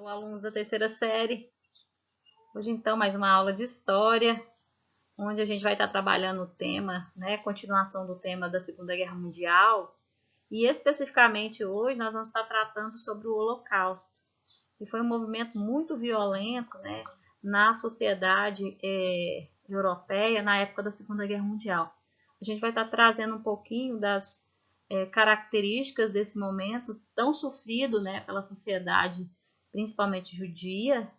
Olá, alunos da terceira série. Hoje, então, mais uma aula de História, onde a gente vai estar trabalhando o tema, continuação do tema da Segunda Guerra Mundial. E, especificamente, hoje, nós vamos estar tratando sobre o Holocausto, que foi um movimento muito violento, na sociedade europeia na época da Segunda Guerra Mundial. A gente vai estar trazendo um pouquinho das características desse momento tão sofrido, pela sociedade, principalmente judia,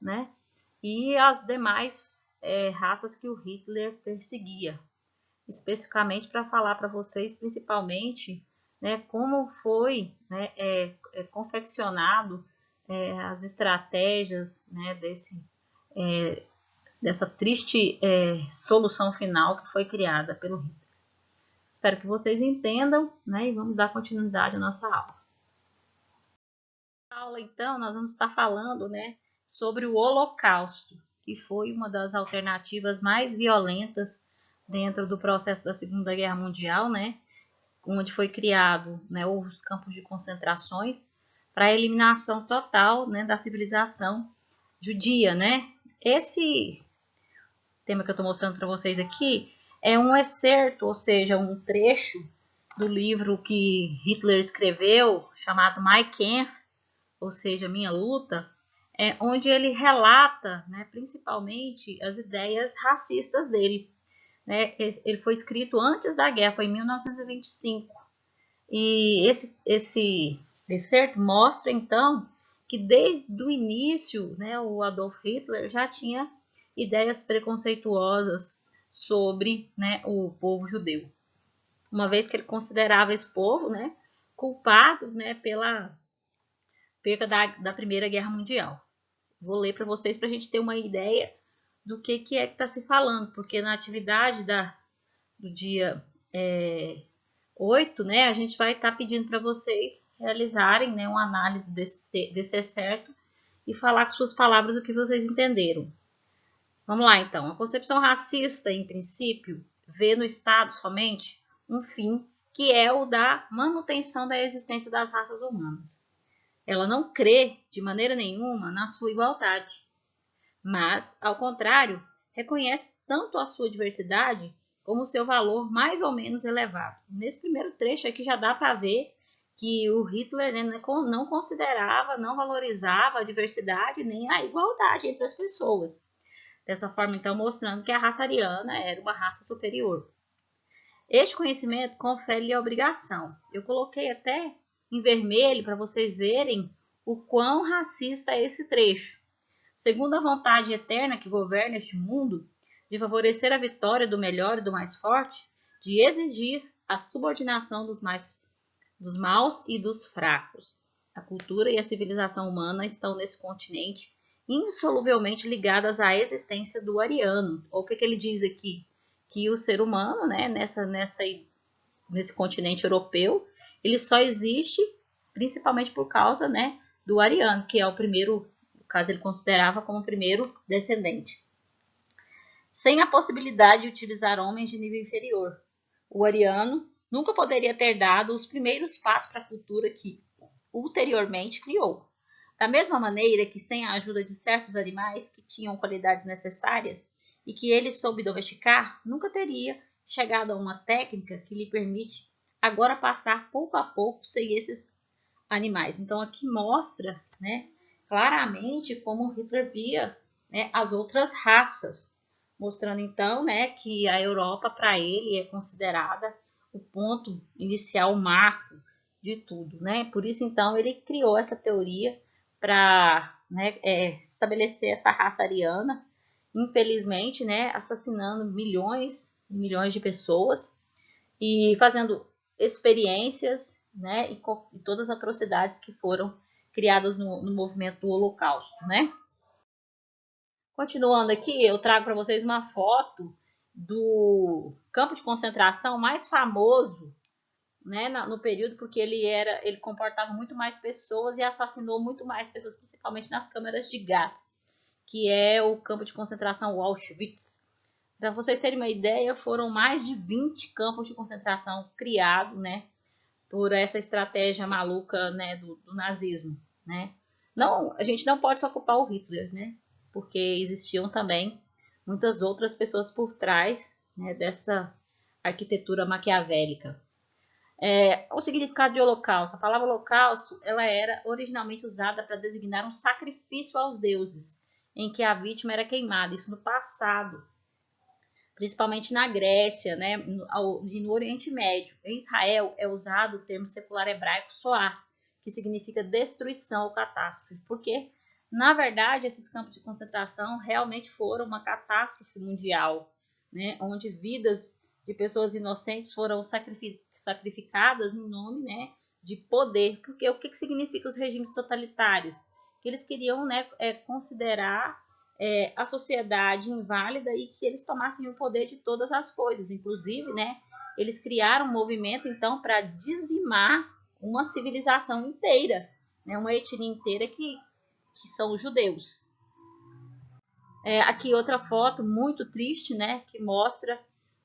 e as demais raças que o Hitler perseguia, especificamente para falar para vocês, principalmente, como foi confeccionado as estratégias dessa triste solução final que foi criada pelo Hitler. Espero que vocês entendam, e vamos dar continuidade à nossa aula. Na aula, então, nós vamos estar falando, sobre o Holocausto, que foi uma das alternativas mais violentas dentro do processo da Segunda Guerra Mundial, onde foi criado, os campos de concentrações para a eliminação total, da civilização judia, Esse tema que eu estou mostrando para vocês aqui é um excerto, ou seja, um trecho do livro que Hitler escreveu, chamado Mein Kampf, ou seja, Minha Luta, onde ele relata, principalmente, as ideias racistas dele. Ele foi escrito antes da guerra, foi em 1925. E esse excerto mostra, então, que desde o início, o Adolf Hitler já tinha ideias preconceituosas sobre o povo judeu, uma vez que ele considerava esse povo culpado pela perda da Primeira Guerra Mundial. Vou ler para vocês para a gente ter uma ideia do que é que está se falando, porque na atividade do dia 8, a gente vai estar pedindo para vocês realizarem uma análise desse excerto e falar com suas palavras o que vocês entenderam. Vamos lá, então. A concepção racista, em princípio, vê no Estado somente um fim, que é o da manutenção da existência das raças humanas. Ela não crê, de maneira nenhuma, na sua igualdade, mas, ao contrário, reconhece tanto a sua diversidade como o seu valor mais ou menos elevado. Nesse primeiro trecho aqui já dá para ver que o Hitler não considerava, não valorizava a diversidade nem a igualdade entre as pessoas. Dessa forma, então, mostrando que a raça ariana era uma raça superior. Este conhecimento confere-lhe a obrigação. Eu coloquei até em vermelho para vocês verem o quão racista é esse trecho. Segundo a vontade eterna que governa este mundo, de favorecer a vitória do melhor e do mais forte, de exigir a subordinação dos maus e dos fracos. A cultura e a civilização humana estão nesse continente indissoluvelmente ligadas à existência do ariano. Ou o que ele diz aqui? Que o ser humano, nesse continente europeu, ele só existe principalmente por causa do ariano, que é o primeiro, no caso ele considerava como o primeiro descendente. Sem a possibilidade de utilizar homens de nível inferior, o ariano nunca poderia ter dado os primeiros passos para a cultura que ulteriormente criou. Da mesma maneira que sem a ajuda de certos animais que tinham qualidades necessárias e que ele soube domesticar, nunca teria chegado a uma técnica que lhe permite agora passar pouco a pouco sem esses animais. Então aqui mostra, claramente como Hitler via, as outras raças, mostrando então, que a Europa para ele é considerada o ponto inicial, o marco de tudo, Por isso então ele criou essa teoria para estabelecer essa raça ariana, infelizmente, assassinando milhões e milhões de pessoas e fazendo experiências, e todas as atrocidades que foram criadas no movimento do Holocausto, Continuando aqui, eu trago para vocês uma foto do campo de concentração mais famoso, no período, porque ele comportava muito mais pessoas e assassinou muito mais pessoas, principalmente nas câmaras de gás, que é o campo de concentração Auschwitz. Para vocês terem uma ideia, foram mais de 20 campos de concentração criados, por essa estratégia maluca, do nazismo, não, a gente não pode só culpar o Hitler, né? Porque existiam também muitas outras pessoas por trás, né, dessa arquitetura maquiavélica. O significado de holocausto. A palavra holocausto, ela era originalmente usada para designar um sacrifício aos deuses, em que a vítima era queimada, isso no passado, principalmente na Grécia, né, e no Oriente Médio. Em Israel é usado o termo secular hebraico soar, que significa destruição ou catástrofe, porque, na verdade, esses campos de concentração realmente foram uma catástrofe mundial, né, onde vidas de pessoas inocentes foram sacrificadas em nome, né, de poder. Porque o que significa os regimes totalitários? Que eles queriam, né, considerar a sociedade inválida e que eles tomassem o poder de todas as coisas. Inclusive, né, eles criaram um movimento, então, para dizimar uma civilização inteira, né, uma etnia inteira que são os judeus. Aqui outra foto muito triste, né, que mostra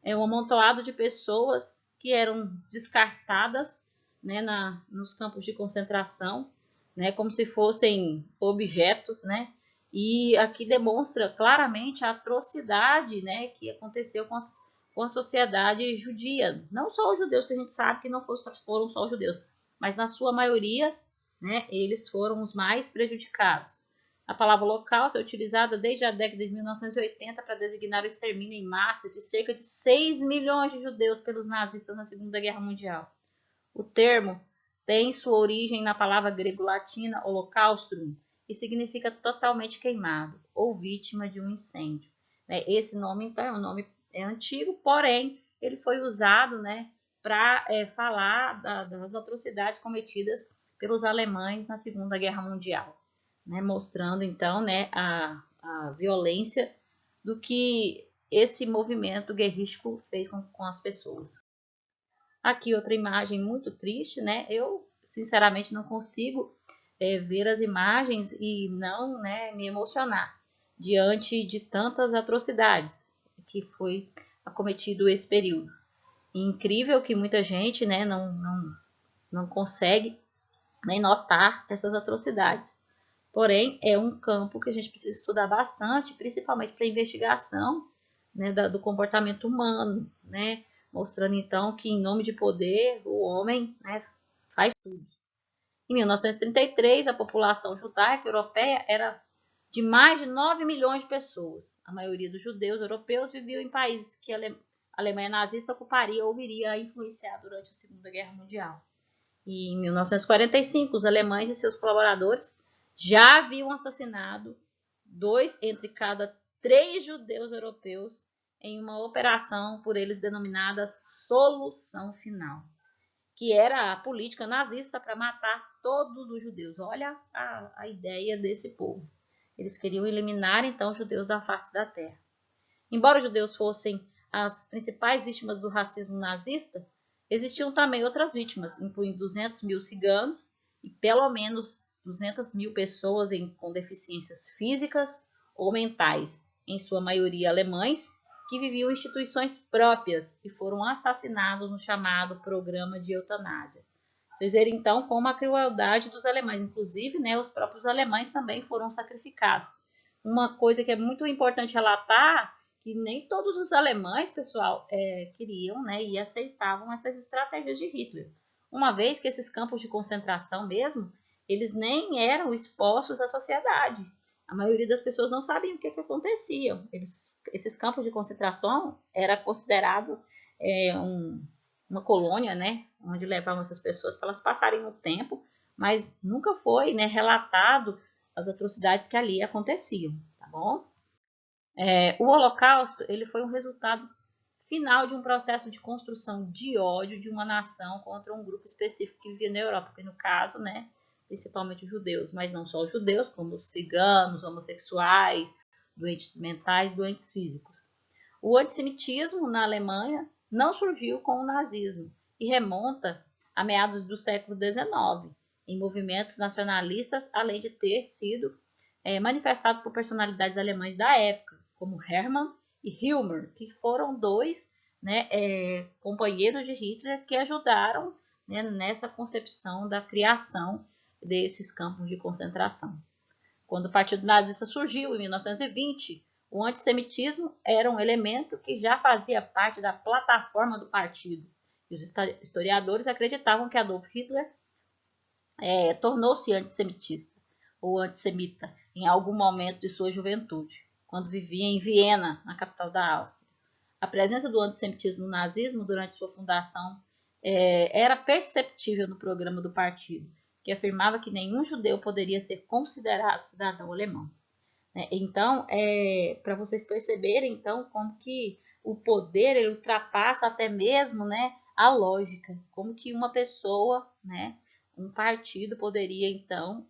um amontoado de pessoas que eram descartadas, né, nos campos de concentração, né, como se fossem objetos, né, e aqui demonstra claramente a atrocidade, né, que aconteceu com a sociedade judia. Não só os judeus, que a gente sabe que não foram só os judeus, mas na sua maioria, né, eles foram os mais prejudicados. A palavra holocausto é utilizada desde a década de 1980 para designar o extermínio em massa de cerca de 6 milhões de judeus pelos nazistas na Segunda Guerra Mundial. O termo tem sua origem na palavra grego-latina holocaustrum, que significa totalmente queimado ou vítima de um incêndio. Esse nome, então, é um nome antigo, porém, ele foi usado, né, para falar das atrocidades cometidas pelos alemães na Segunda Guerra Mundial. Né, mostrando então, né, a violência do que esse movimento guerrístico fez com as pessoas. Aqui outra imagem muito triste, né? Eu sinceramente não consigo ver as imagens e não, né, me emocionar diante de tantas atrocidades que foi acometido esse período. E incrível que muita gente, né, não consegue nem notar essas atrocidades. Porém, é um campo que a gente precisa estudar bastante, principalmente para a investigação, né, do comportamento humano, né, mostrando então que em nome de poder o homem, né, faz tudo. Em 1933, a população judaica europeia era de mais de 9 milhões de pessoas. A maioria dos judeus europeus viviam em países que a Alemanha nazista ocuparia ou viria a influenciar durante a Segunda Guerra Mundial. E em 1945, os alemães e seus colaboradores já haviam assassinado 2 entre cada 3 judeus europeus em uma operação por eles denominada Solução Final, que era a política nazista para matar todos os judeus. Olha a ideia desse povo. Eles queriam eliminar então os judeus da face da terra. Embora os judeus fossem as principais vítimas do racismo nazista, existiam também outras vítimas, incluindo 200 mil ciganos e pelo menos 200 mil pessoas com deficiências físicas ou mentais, em sua maioria alemães, que viviam em instituições próprias e foram assassinados no chamado programa de eutanásia. Vocês verem então como a crueldade dos alemães, inclusive, né, os próprios alemães também foram sacrificados. Uma coisa que é muito importante relatar, que nem todos os alemães, pessoal, queriam, né, e aceitavam essas estratégias de Hitler. Uma vez que esses campos de concentração mesmo, eles nem eram expostos à sociedade. A maioria das pessoas não sabiam o que acontecia. Esses campos de concentração era considerado uma colônia, né, onde levavam essas pessoas para elas passarem o tempo, mas nunca foi, né, relatado as atrocidades que ali aconteciam, tá bom? O Holocausto ele foi um resultado final de um processo de construção de ódio de uma nação contra um grupo específico que vivia na Europa, que no caso, né, principalmente os judeus, mas não só os judeus, como os ciganos, homossexuais, doentes mentais, doentes físicos. O antissemitismo na Alemanha não surgiu com o nazismo e remonta a meados do século XIX, em movimentos nacionalistas, além de ter sido manifestado por personalidades alemãs da época, como Hermann e Himmler, que foram 2, né, companheiros de Hitler que ajudaram, né, nessa concepção da criação desses campos de concentração. Quando o Partido Nazista surgiu em 1920, o antissemitismo era um elemento que já fazia parte da plataforma do partido. E os historiadores acreditavam que Adolf Hitler tornou-se antissemitista ou antissemita em algum momento de sua juventude, quando vivia em Viena, na capital da Áustria. A presença do antissemitismo no nazismo durante sua fundação era perceptível no programa do partido, que afirmava que nenhum judeu poderia ser considerado cidadão alemão. Então, para vocês perceberem então como que o poder ele ultrapassa até mesmo, né, a lógica, como que uma pessoa, né, um partido poderia então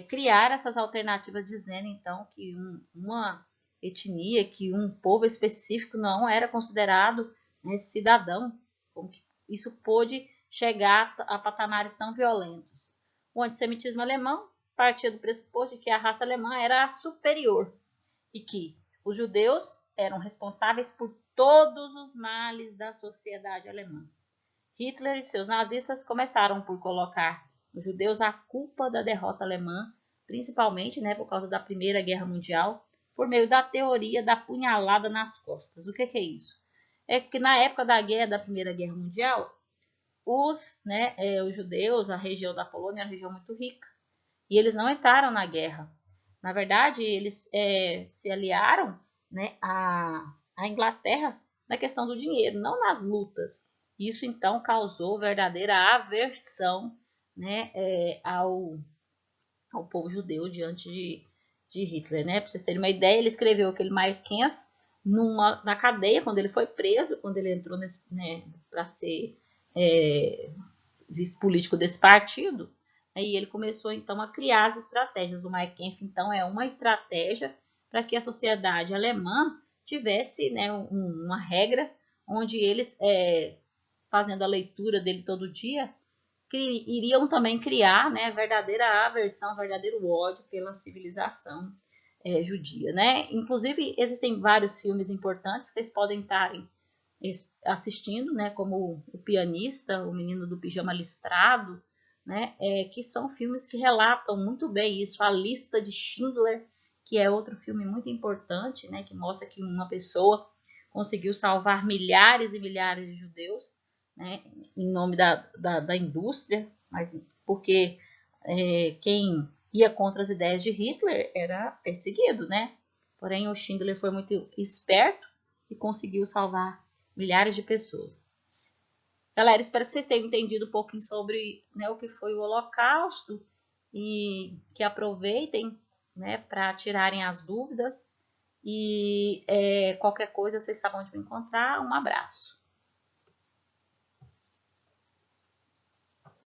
criar essas alternativas dizendo então que uma etnia, que um povo específico não era considerado, né, cidadão, como que isso pôde chegar a patamares tão violentos. O antissemitismo alemão partia do pressuposto de que a raça alemã era superior e que os judeus eram responsáveis por todos os males da sociedade alemã. Hitler e seus nazistas começaram por colocar os judeus a culpa da derrota alemã, principalmente, né, por causa da Primeira Guerra Mundial, por meio da teoria da punhalada nas costas. O que é isso? É que na época da Primeira Guerra Mundial, os judeus, a região da Polônia era uma região muito rica, e eles não entraram na guerra. Na verdade, eles se aliaram, né, à Inglaterra na questão do dinheiro, não nas lutas. Isso, então, causou verdadeira aversão, né, ao povo judeu diante de Hitler. Né? Para vocês terem uma ideia, ele escreveu aquele Mein Kampf na cadeia, quando ele foi preso, quando ele entrou para ser vice-político desse partido. Aí ele começou então a criar as estratégias. O Mein Kampf então é uma estratégia para que a sociedade alemã tivesse, né, uma regra onde eles, fazendo a leitura dele todo dia, iriam também criar, né, verdadeira aversão, verdadeiro ódio pela civilização judia. Né? Inclusive existem vários filmes importantes que vocês podem estar assistindo, né, como O Pianista, O Menino do Pijama Listrado, né, que são filmes que relatam muito bem isso. A Lista de Schindler, que é outro filme muito importante, né, que mostra que uma pessoa conseguiu salvar milhares e milhares de judeus, né, em nome da indústria, mas porque quem ia contra as ideias de Hitler era perseguido, né? Porém, o Schindler foi muito esperto e conseguiu salvar milhares de pessoas. Galera, espero que vocês tenham entendido um pouquinho sobre, né, o que foi o Holocausto e que aproveitem, né, para tirarem as dúvidas. E qualquer coisa, vocês sabem onde me encontrar. Um abraço.